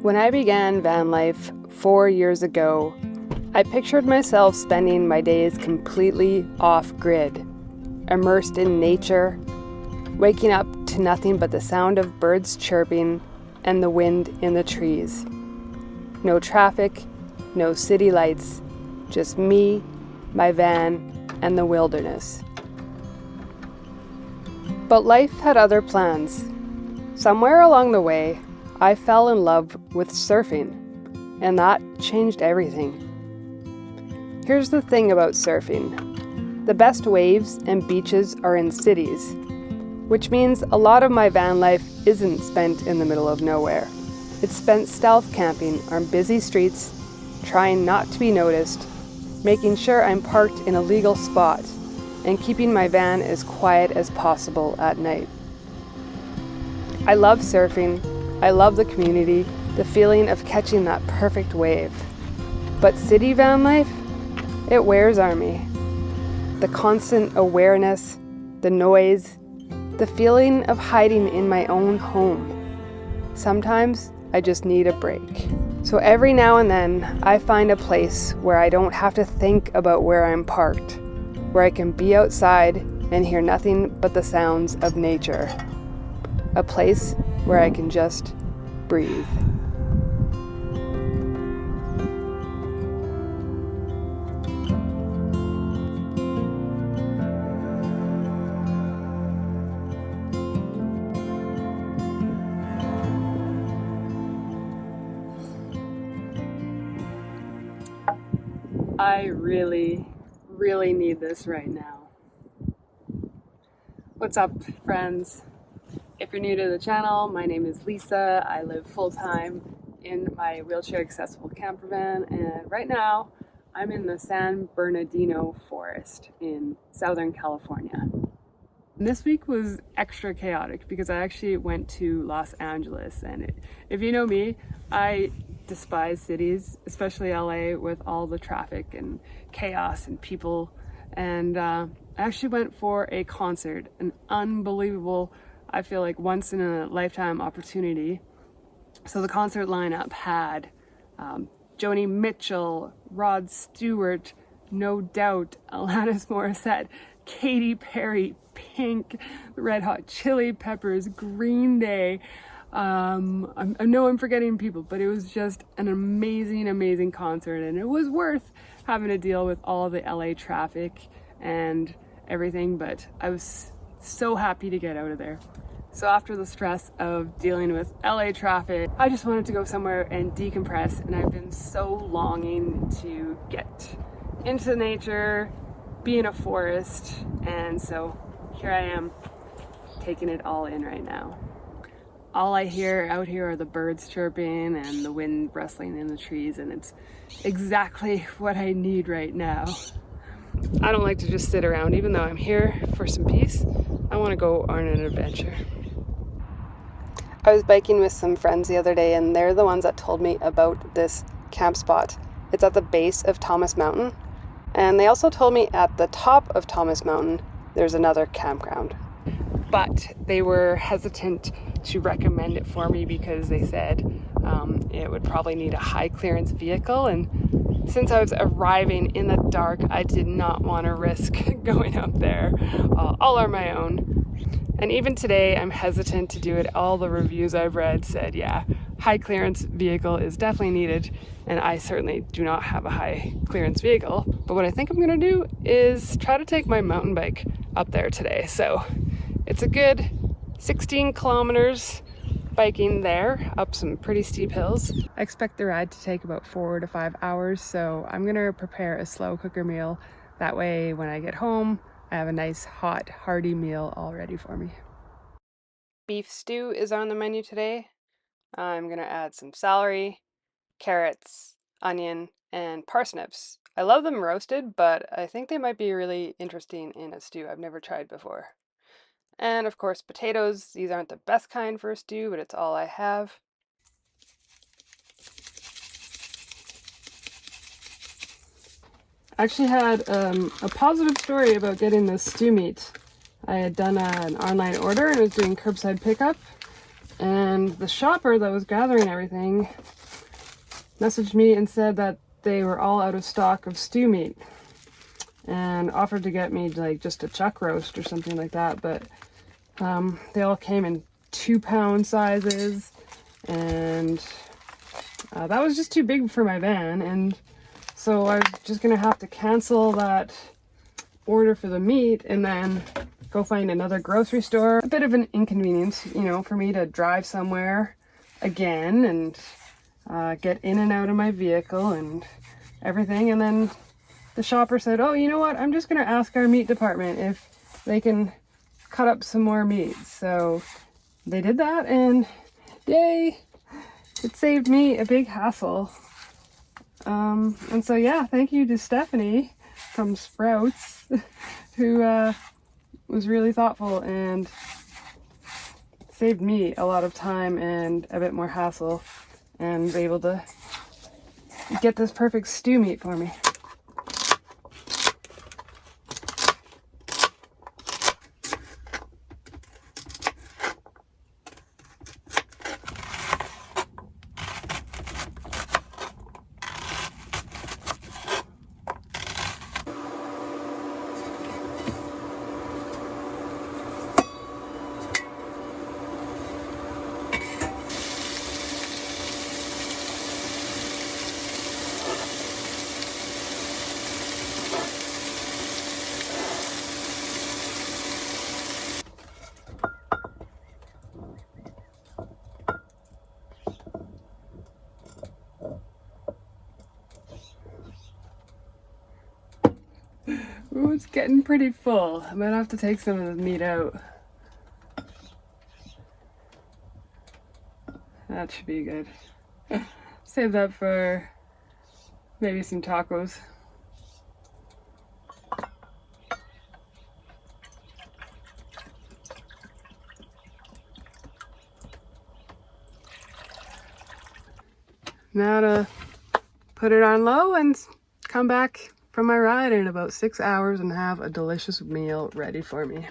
When I began van life 4 years ago, I pictured myself spending my days completely off-grid, immersed in nature, waking up to nothing but the sound of birds chirping and the wind in the trees. No traffic, no city lights, just me, my van, and the wilderness. But life had other plans. Somewhere along the way, I fell in love with surfing, and that changed everything. Here's the thing about surfing. The best waves and beaches are in cities, which means a lot of my van life isn't spent in the middle of nowhere. It's spent stealth camping on busy streets, trying not to be noticed, making sure I'm parked in a legal spot, and keeping my van as quiet as possible at night. I love surfing. I love the community, the feeling of catching that perfect wave. But city van life, it wears on me. The constant awareness, the noise, the feeling of hiding in my own home. Sometimes I just need a break. So every now and then, I find a place where I don't have to think about where I'm parked, where I can be outside and hear nothing but the sounds of nature. A place where I can just breathe. I really need this right now. What's up, friends? If you're new to the channel, my name is Lisa. I live full-time in my wheelchair accessible camper van, and right now I'm in the San Bernardino forest in Southern California. And this week was extra chaotic because I actually went to Los Angeles, and if you know me, I despise cities, especially LA with all the traffic and chaos and people. And I actually went for a concert, an unbelievable, I feel like once in a lifetime opportunity. So the concert lineup had Joni Mitchell, Rod Stewart, No Doubt, Alanis Morissette, Katy Perry, Pink, the Red Hot Chili Peppers, Green Day. I know I'm forgetting people, but it was just an amazing concert, and it was worth having to deal with all the LA traffic and everything, but I was so happy to get out of there. So after the stress of dealing with LA traffic, I just wanted to go somewhere and decompress, and I've been so longing to get into nature, be in a forest, and so here I am, taking it all in right now. All I hear out here are the birds chirping and the wind rustling in the trees, and it's exactly what I need right now. I don't like to just sit around, even though I'm here for some peace. I want to go on an adventure. I was biking with some friends the other day, and they're the ones that told me about this camp spot. It's at the base of Thomas Mountain, and they also told me at the top of Thomas Mountain there's another campground. But they were hesitant to recommend it for me because they said it would probably need a high clearance vehicle, and since I was arriving in the dark, I did not want to risk going up there all on my own. And even today, I'm hesitant to do it. All the reviews I've read said, yeah, high clearance vehicle is definitely needed, and I certainly do not have a high clearance vehicle. But what I think I'm going to do is try to take my mountain bike up there today. So it's a good 16 kilometers biking there up some pretty steep hills. I expect the ride to take about 4 to 5 hours, so I'm gonna prepare a slow cooker meal. That way when I get home, I have a nice hot hearty meal all ready for me. Beef stew is on the menu today. I'm gonna add some celery, carrots, onion, and parsnips. I love them roasted, but I think they might be really interesting in a stew I've never tried before. And of course, potatoes. These aren't the best kind for a stew, but it's all I have. I actually had a positive story about getting this stew meat. I had done an online order and was doing curbside pickup, and the shopper that was gathering everything messaged me and said that they were all out of stock of stew meat and offered to get me like just a chuck roast or something like that, but they all came in 2-pound sizes, and that was just too big for my van, and so I was just gonna have to cancel that order for the meat and then go find another grocery store. A bit of an inconvenience, you know, for me to drive somewhere again and get in and out of my vehicle and everything. And then the shopper said, oh, you know what, I'm just gonna ask our meat department if they can cut up some more meat. So they did that, and yay, it saved me a big hassle. And so yeah, thank you to Stephanie from Sprouts who was really thoughtful and saved me a lot of time and a bit more hassle, and was able to get this perfect stew meat for me. Ooh, it's getting pretty full. I might have to take some of the meat out. That should be good. Save that for maybe some tacos. Now to put it on low and come back from my ride in about 6 hours and have a delicious meal ready for me.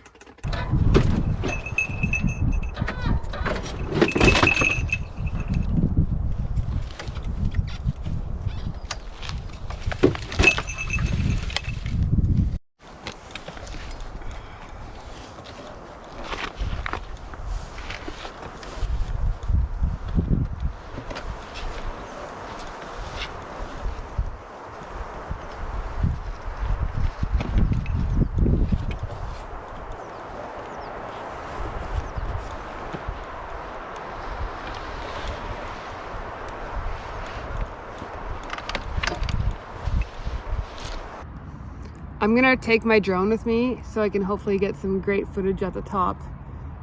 I'm gonna take my drone with me so I can hopefully get some great footage at the top.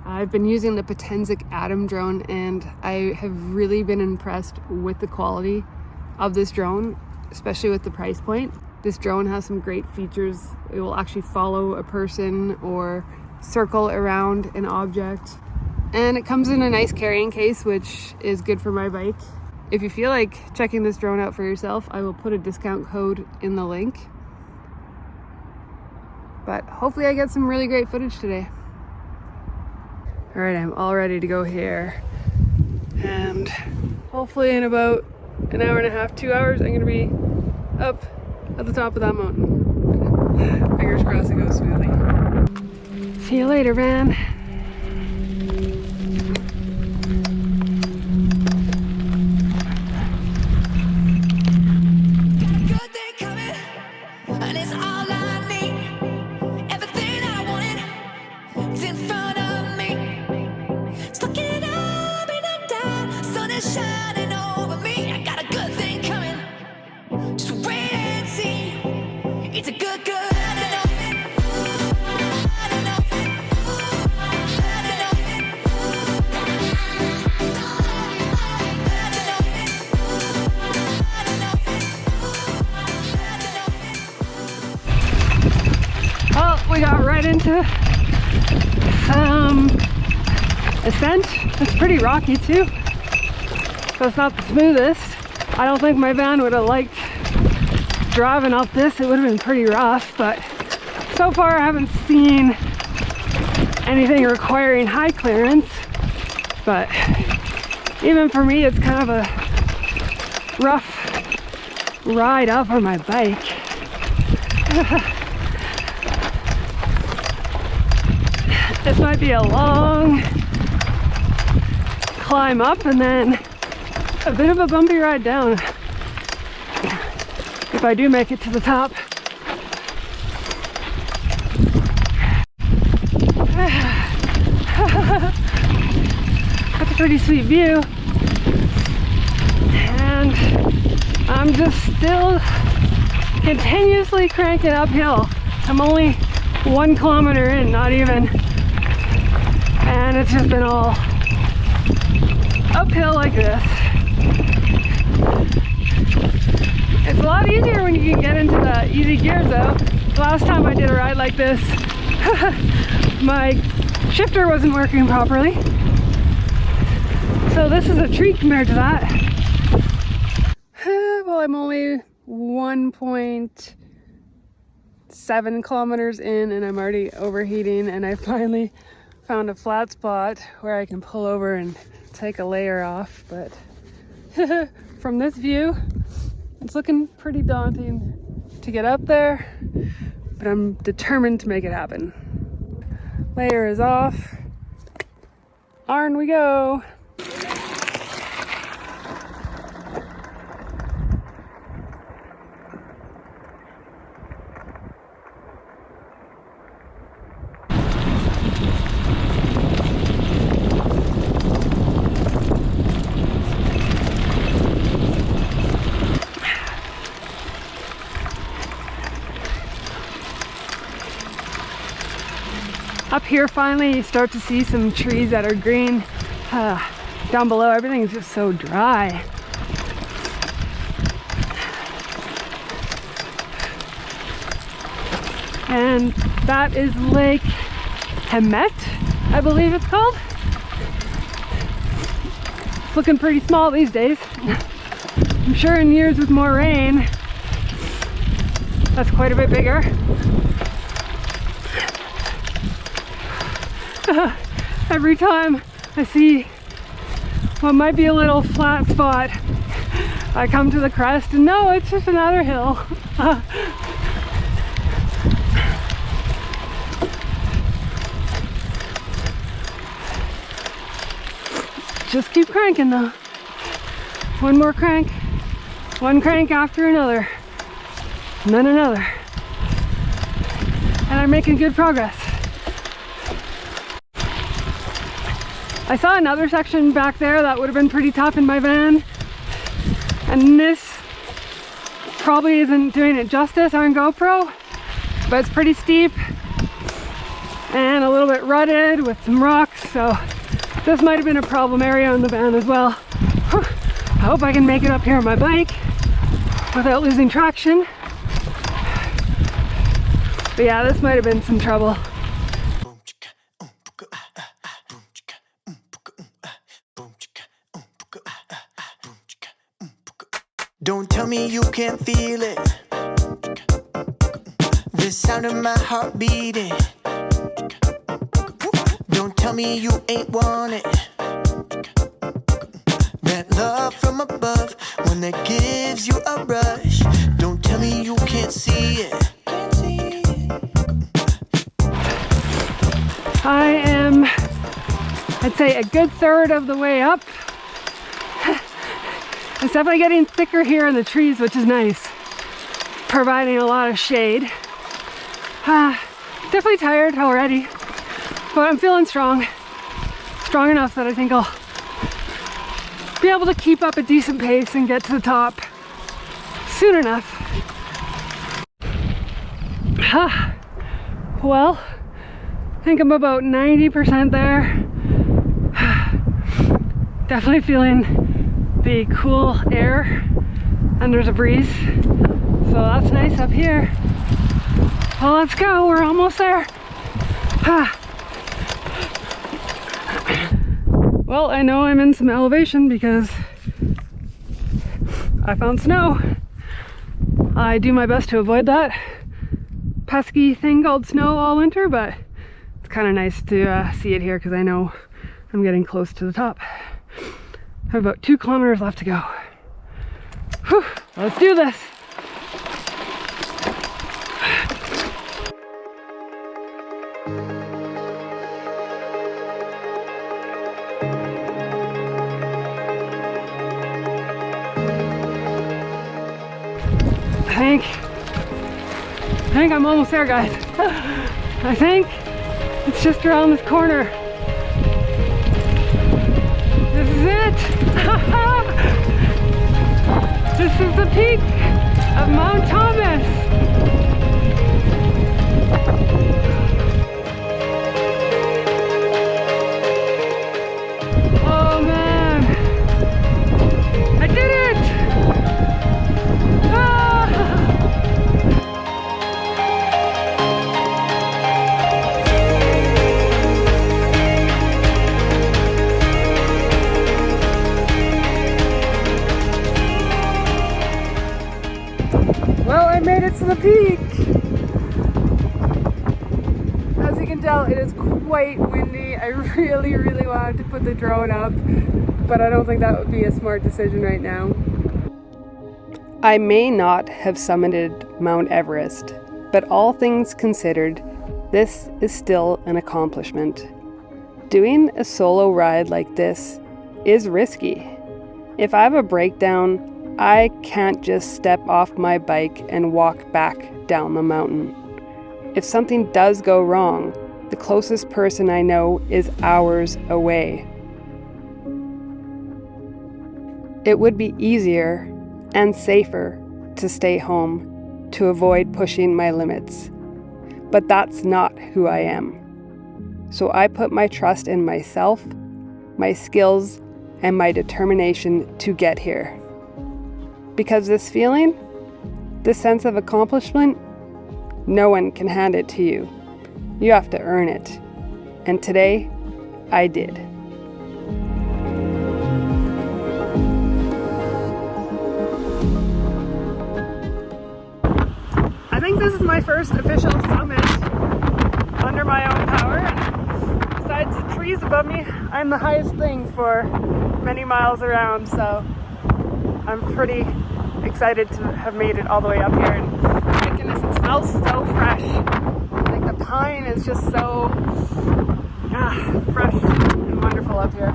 I've been using the Potensic Atom drone, and I have really been impressed with the quality of this drone, especially with the price point. This drone has some great features. It will actually follow a person or circle around an object. And it comes in a nice carrying case, which is good for my bike. If you feel like checking this drone out for yourself, I will put a discount code in the link. But hopefully I get some really great footage today. All right, I'm all ready to go here. And hopefully in about an hour and a half, 2 hours, I'm gonna be up at the top of that mountain. Fingers crossed it goes smoothly. See you later, van. We got right into some ascent. It's pretty rocky too, so it's not the smoothest. I don't think my van would have liked driving up this. It would have been pretty rough, but so far I haven't seen anything requiring high clearance. But even for me, it's kind of a rough ride up on my bike. This might be a long climb up and then a bit of a bumpy ride down if I do make it to the top. That's a pretty sweet view, and I'm just still continuously cranking uphill. I'm only 1 kilometer in, not even, and it's just been all uphill like this. It's a lot easier when you can get into the easy gears though. Last time I did a ride like this, my shifter wasn't working properly. So this is a treat compared to that. Well, I'm only 1.7 kilometers in and I'm already overheating, and I finally found a flat spot where I can pull over and take a layer off. But from this view, it's looking pretty daunting to get up there, but I'm determined to make it happen. Layer is off. On we go. Up here, finally, you start to see some trees that are green. Down below, everything is just so dry. And that is Lake Hemet, I believe it's called. It's looking pretty small these days. I'm sure in years with more rain, that's quite a bit bigger. Every time I see what might be a little flat spot, I come to the crest and no, it's just another hill. Just keep cranking though. One more crank, one crank after another, and then another. And I'm making good progress. I saw another section back there that would have been pretty tough in my van, and this probably isn't doing it justice on GoPro, but it's pretty steep and a little bit rutted with some rocks, so this might have been a problem area on the van as well. I hope I can make it up here on my bike without losing traction. But yeah, this might have been some trouble. Don't tell me you can't feel it. The sound of my heart beating. Don't tell me you ain't want it. That love from above, one that gives you a rush. Don't tell me you can't see it. I am, I'd say, a good third of the way up. It's definitely getting thicker here in the trees, which is nice, providing a lot of shade. Definitely tired already, but I'm feeling strong enough that I think I'll be able to keep up a decent pace and get to the top soon enough. Well, I think I'm about 90% there. Definitely feeling the cool air, and there's a breeze, so that's nice up here. Well, let's go, we're almost there. Well, I know I'm in some elevation because I found snow. I do my best to avoid that pesky thing called snow all winter, but it's kind of nice to see it here because I know I'm getting close to the top. I have about 2 kilometers left to go. Whew, let's do this. I think I'm almost there, guys. I think it's just around this corner. This is it. This is the peak of Mount Thomas. Oh man, I did it! Ah! Well, I made it to the peak. As you can tell, it is quite windy. I really wanted to put the drone up, but I don't think that would be a smart decision right now. I may not have summited Mount Everest, but all things considered, this is still an accomplishment. Doing a solo ride like this is risky. If I have a breakdown, I can't just step off my bike and walk back down the mountain. If something does go wrong, the closest person I know is hours away. It would be easier and safer to stay home to avoid pushing my limits. But that's not who I am. So I put my trust in myself, my skills, and my determination to get here. Because this feeling, this sense of accomplishment, no one can hand it to you. You have to earn it. And today, I did. I think this is my first official summit under my own power. And besides the trees above me, I'm the highest thing for many miles around, so I'm pretty excited to have made it all the way up here. And my goodness, it smells so fresh. Like the pine is just so fresh and wonderful up here.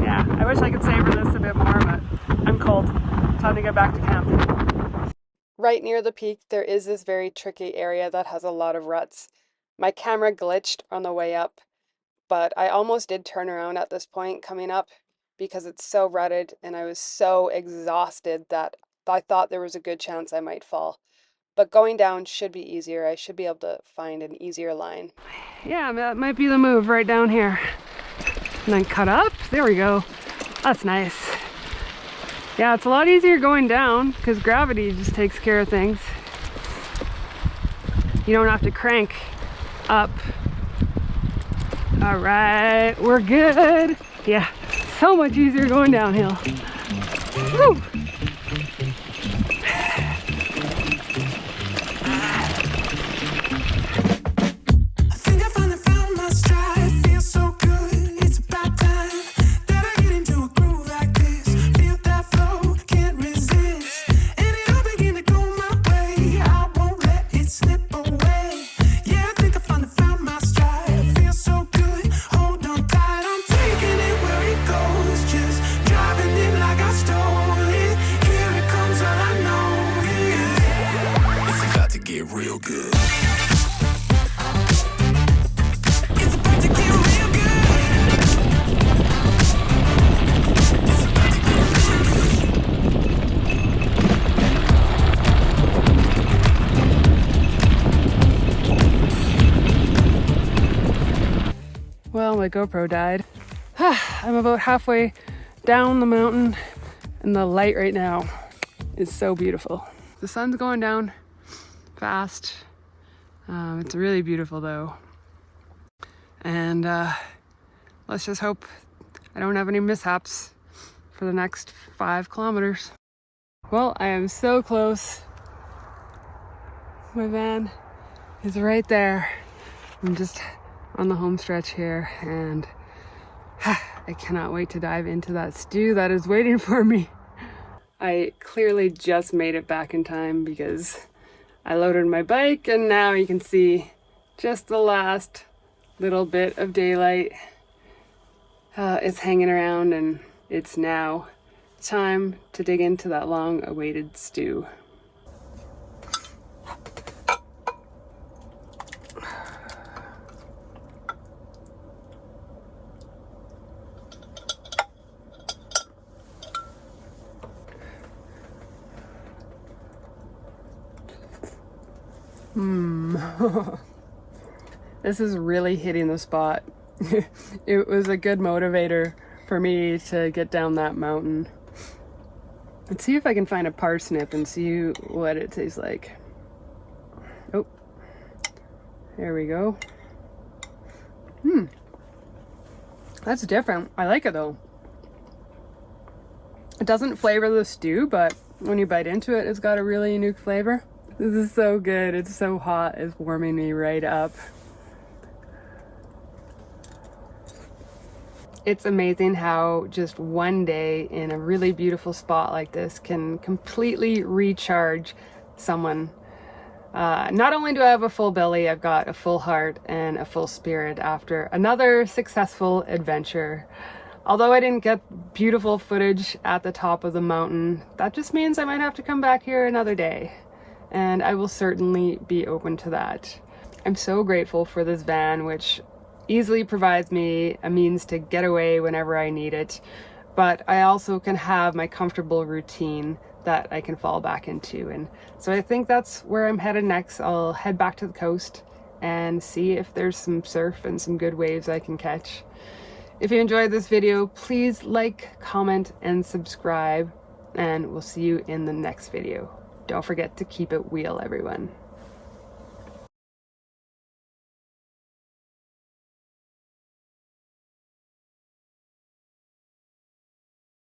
Yeah, I wish I could savor this a bit more, but I'm cold. Time to get back to camp. Right near the peak, there is this very tricky area that has a lot of ruts. My camera glitched on the way up, but I almost did turn around at this point coming up because it's so rutted and I was so exhausted that I thought there was a good chance I might fall. But going down should be easier. I should be able to find an easier line. Yeah, that might be the move right down here. And then cut up. There we go. That's nice. Yeah, it's a lot easier going down because gravity just takes care of things. You don't have to crank up. All right, we're good. Yeah, so much easier going downhill. Woo! Real good. Well, my GoPro died. I'm about halfway down the mountain and the light right now is so beautiful. The sun's going down fast. It's really beautiful though. And let's just hope I don't have any mishaps for the next 5 kilometers. Well, I am so close. My van is right there. I'm just on the home stretch here and I cannot wait to dive into that stew that is waiting for me. I clearly just made it back in time because I loaded my bike and now you can see Just the last little bit of daylight is hanging around, and it's now time to dig into that long-awaited stew. This is really hitting the spot. It was a good motivator for me to get down that mountain. Let's see if I can find a parsnip and see what it tastes like. Oh, there we go. That's different. I like it though. It doesn't flavor the stew, but when you bite into it, it's got a really unique flavor. This is so good. It's so hot. It's warming me right up. It's amazing how just one day in a really beautiful spot like this can completely recharge someone. Not only do I have a full belly, I've got a full heart and a full spirit after another successful adventure. Although I didn't get beautiful footage at the top of the mountain, that just means I might have to come back here another day. And I will certainly be open to that. I'm so grateful for this van, which easily provides me a means to get away whenever I need it, but I also can have my comfortable routine that I can fall back into. And so I think that's where I'm headed next. I'll head back to the coast and see if there's some surf and some good waves I can catch. If you enjoyed this video, please like, comment, and subscribe, and we'll see you in the next video. Don't forget to keep it wheel, everyone.